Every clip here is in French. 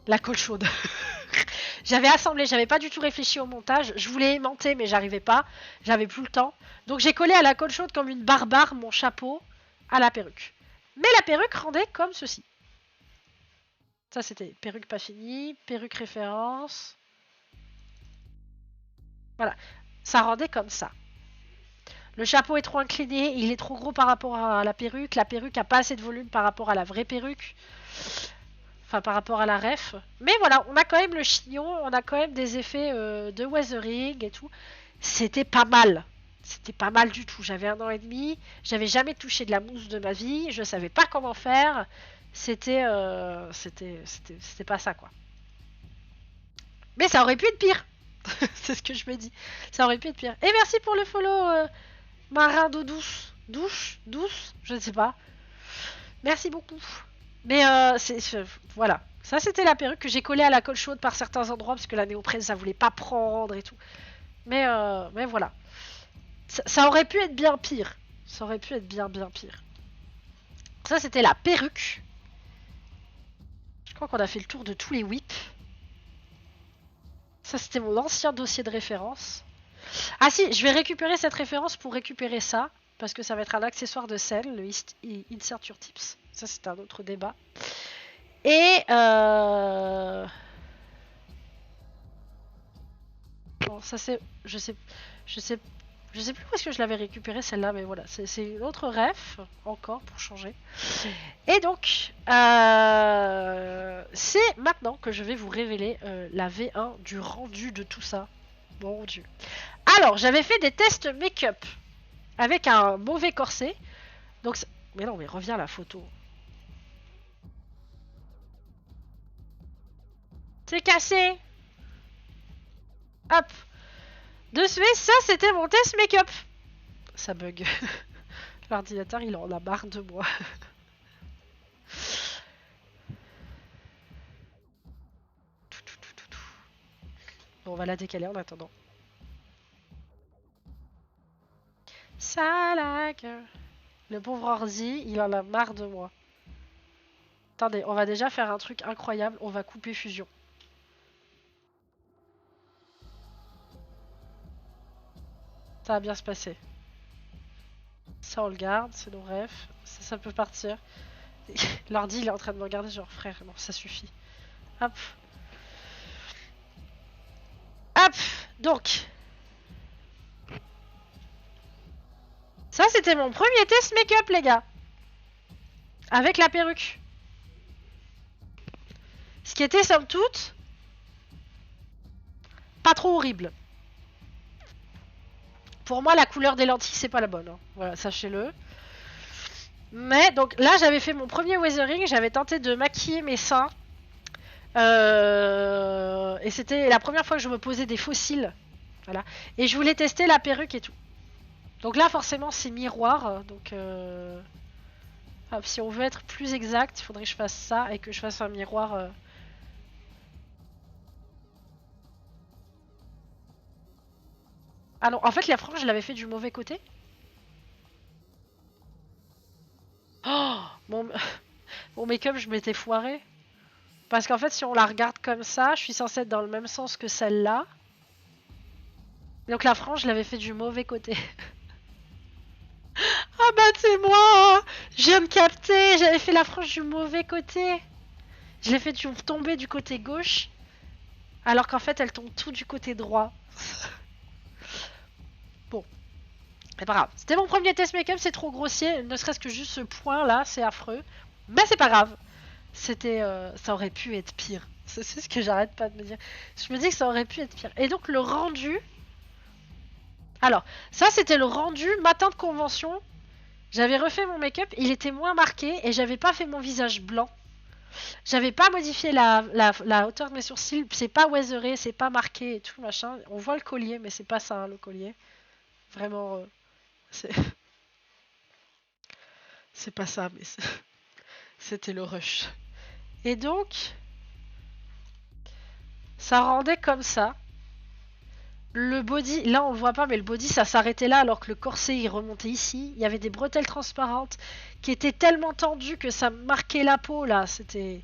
La colle chaude. J'avais assemblé, j'avais pas du tout réfléchi au montage. Je voulais aimanter, mais j'arrivais pas. J'avais plus le temps. Donc j'ai collé à la colle chaude comme une barbare mon chapeau à la perruque. Mais la perruque rendait comme ceci. Ça c'était perruque pas finie, perruque référence. Voilà, ça rendait comme ça. Le chapeau est trop incliné, il est trop gros par rapport à la perruque a pas assez de volume par rapport à la vraie perruque. Enfin, par rapport à la ref. Mais voilà, on a quand même le chignon, on a quand même des effets de weathering et tout. C'était pas mal. C'était pas mal du tout. J'avais 1 an et demi, j'avais jamais touché de la mousse de ma vie, je savais pas comment faire. C'était pas ça quoi. Mais ça aurait pu être pire. C'est ce que je me dis. Ça aurait pu être pire. Et merci pour le follow, marin d'eau douce. Douce, je ne sais pas. Merci beaucoup. Mais voilà. Ça, c'était la perruque que j'ai collée à la colle chaude par certains endroits parce que la néoprène, ça voulait pas prendre et tout. Mais voilà. Ça aurait pu être bien pire. Ça aurait pu être bien pire. Ça, c'était la perruque. Je crois qu'on a fait le tour de tous les whips. Ça, c'était mon ancien dossier de référence. Ah si, je vais récupérer cette référence pour récupérer ça. Parce que ça va être un accessoire de scène, le Insert Your Tips. Ça, c'est un autre débat. Et bon, ça c'est, je sais plus où est-ce que je l'avais récupéré celle-là, mais voilà, c'est une autre ref encore pour changer. Et donc, c'est maintenant que je vais vous révéler la V1 du rendu de tout ça. Mon Dieu. Alors, j'avais fait des tests make-up avec un mauvais corset. Donc, mais non, mais reviens à la photo. C'est cassé. Hop. De ce fait, ça c'était mon test make-up. Ça bug. L'ordinateur il en a marre de moi. Bon, on va la décaler en attendant. Ça la gueule. Le pauvre ordi, il en a marre de moi. Attendez, on va déjà faire un truc incroyable. On va couper fusion. Ça va bien se passer. Ça on le garde, c'est nos refs. Ça peut partir. L'ordi il est en train de me regarder genre frère, non ça suffit. Hop. Hop. Donc. Ça c'était mon premier test make-up les gars. Avec la perruque. Ce qui était somme toute pas trop horrible. Pour moi la couleur des lentilles c'est pas la bonne. Hein. Voilà, sachez-le. Mais donc là j'avais fait mon premier weathering, j'avais tenté de maquiller mes seins. Et c'était la première fois que je me posais des fossiles. Voilà. Et je voulais tester la perruque et tout. Donc là forcément c'est miroir. Donc hop, si on veut être plus exact, il faudrait que je fasse ça et que je fasse un miroir. Ah non, en fait la frange je l'avais fait du mauvais côté. Oh mon, mon make-up je m'étais foiré. Parce qu'en fait si on la regarde comme ça, je suis censée être dans le même sens que celle-là. Donc la frange je l'avais fait du mauvais côté. Ah bah c'est moi. Je viens de capter, j'avais fait la frange du mauvais côté. Je l'ai fait tomber du côté gauche. Alors qu'en fait elle tombe tout du côté droit. Bon, c'est pas grave. C'était mon premier test make-up, c'est trop grossier. Ne serait-ce que juste ce point là, c'est affreux. Mais c'est pas grave. C'était, ça aurait pu être pire. C'est ce que j'arrête pas de me dire. Je me dis que ça aurait pu être pire. Et donc le rendu. Alors, ça c'était le rendu matin de convention. J'avais refait mon make-up, il était moins marqué et j'avais pas fait mon visage blanc. J'avais pas modifié la hauteur de mes sourcils, c'est pas weatheré, c'est pas marqué et tout machin. On voit le collier, mais c'est pas ça hein, le collier. Vraiment, c'est pas ça, mais c'était le rush. Et donc, ça rendait comme ça. Le body, là on le voit pas, mais le body ça s'arrêtait là alors que le corset il remontait ici. Il y avait des bretelles transparentes qui étaient tellement tendues que ça marquait la peau là. C'était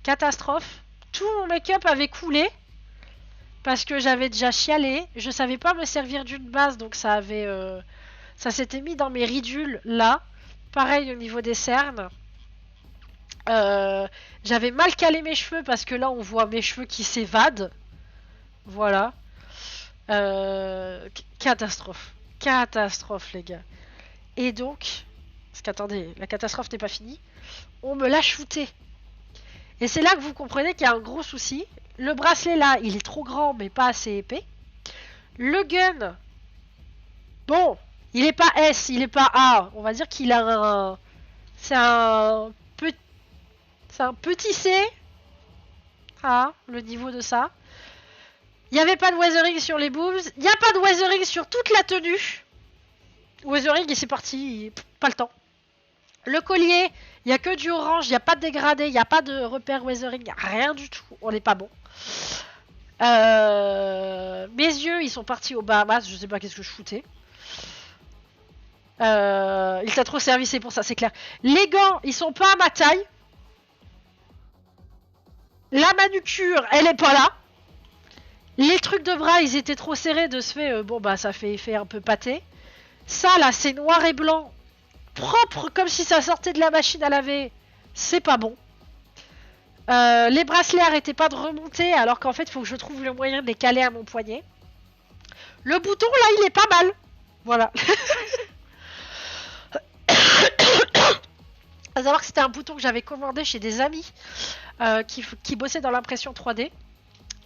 catastrophe. Tout mon make-up avait coulé. Parce que j'avais déjà chialé. Je savais pas me servir d'une base. Donc ça avait... ça s'était mis dans mes ridules là. Pareil au niveau des cernes. J'avais mal calé mes cheveux parce que là on voit mes cheveux qui s'évadent. Voilà. Catastrophe. Catastrophe les gars. Et donc... Parce qu'attendez, la catastrophe n'est pas finie. On me l'a shooté. Et c'est là que vous comprenez qu'il y a un gros souci. Le bracelet là, il est trop grand mais pas assez épais. Le gun... Bon, il est pas S, il est pas A. On va dire qu'il a un... C'est un... C'est un petit C. Ah, le niveau de ça. Il n'y avait pas de weathering sur les boobs. Il n'y a pas de weathering sur toute la tenue. Weathering et c'est parti. Pas le temps. Le collier, il n'y a que du orange. Il n'y a pas de dégradé. Il n'y a pas de repère weathering. Il n'y a rien du tout. On n'est pas bon. Mes yeux, ils sont partis aux Bahamas. Je sais pas qu'est-ce que je foutais. Il t'a trop servi, c'est pour ça, c'est clair. Les gants, ils sont pas à ma taille. La manucure, elle est pas là. Les trucs de bras, ils étaient trop serrés de ce fait. Bon, bah, ça fait effet un peu pâté. Ça, là, c'est noir et blanc. Propre, comme si ça sortait de la machine à laver. C'est pas bon. Les bracelets arrêtaient pas de remonter, alors qu'en fait, il faut que je trouve le moyen de les caler à mon poignet. Le bouton, là, il est pas mal. Voilà. À savoir que c'était un bouton que j'avais commandé chez des amis qui bossaient dans l'impression 3D.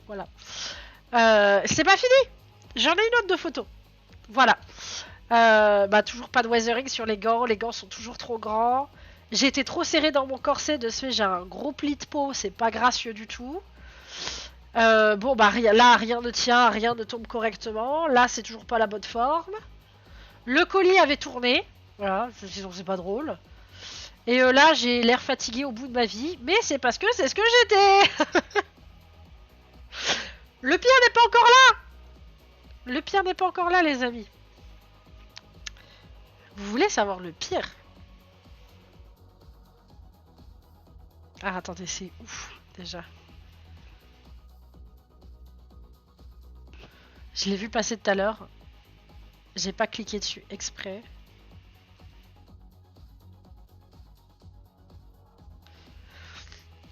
Voilà. C'est pas fini. J'en ai une autre de photo. Voilà. Bah toujours pas de weathering sur les gants. Les gants sont toujours trop grands. J'ai été trop serré dans mon corset. De ce fait, j'ai un gros pli de peau. C'est pas gracieux du tout. Bon bah là, rien ne tient. Rien ne tombe correctement. Là, c'est toujours pas la bonne forme. Le colis avait tourné. Voilà. Sinon, c'est pas drôle. Et là, j'ai l'air fatigué au bout de ma vie. Mais c'est parce que c'est ce que j'étais. Le pire n'est pas encore là. Le pire n'est pas encore là, les amis. Vous voulez savoir le pire? Ah, attendez, c'est ouf, déjà. Je l'ai vu passer tout à l'heure. J'ai pas cliqué dessus exprès.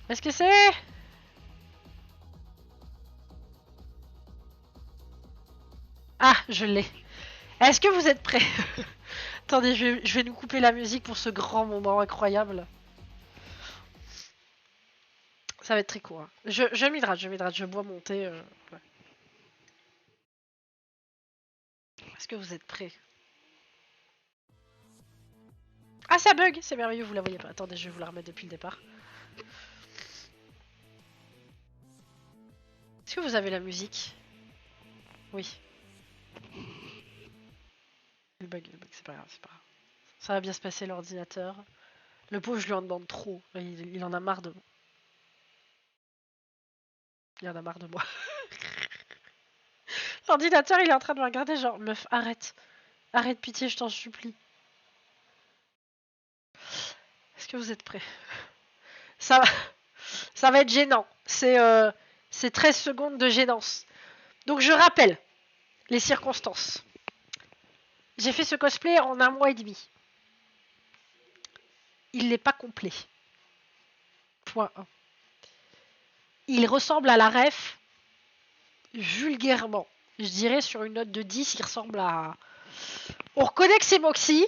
Est-ce que c'est... Ah, je l'ai. Est-ce que vous êtes prêts? Attendez, je vais nous couper la musique pour ce grand moment incroyable. Ça va être très court. Hein. Je m'hydrate, je bois mon thé. Ouais. Est-ce que vous êtes prêts? Ah, ça bug, c'est merveilleux, vous la voyez pas. Attendez, je vais vous la remettre depuis le départ. Est-ce que vous avez la musique? Oui. Le bug, c'est pas grave, c'est pas grave. Ça va bien se passer l'ordinateur. Le pauvre, je lui en demande trop. Il en a marre de moi. Il en a marre de moi. L'ordinateur, il est en train de me regarder genre, meuf, arrête. Arrête, pitié, je t'en supplie. Est-ce que vous êtes prêts? Ça va être gênant. C'est 13 secondes de gênance. Donc je rappelle les circonstances. J'ai fait ce cosplay en 1 mois et demi. Il n'est pas complet. Point 1. Il ressemble à la ref vulgairement. Je dirais sur une note de 10, il ressemble à... On reconnaît que c'est Moxie.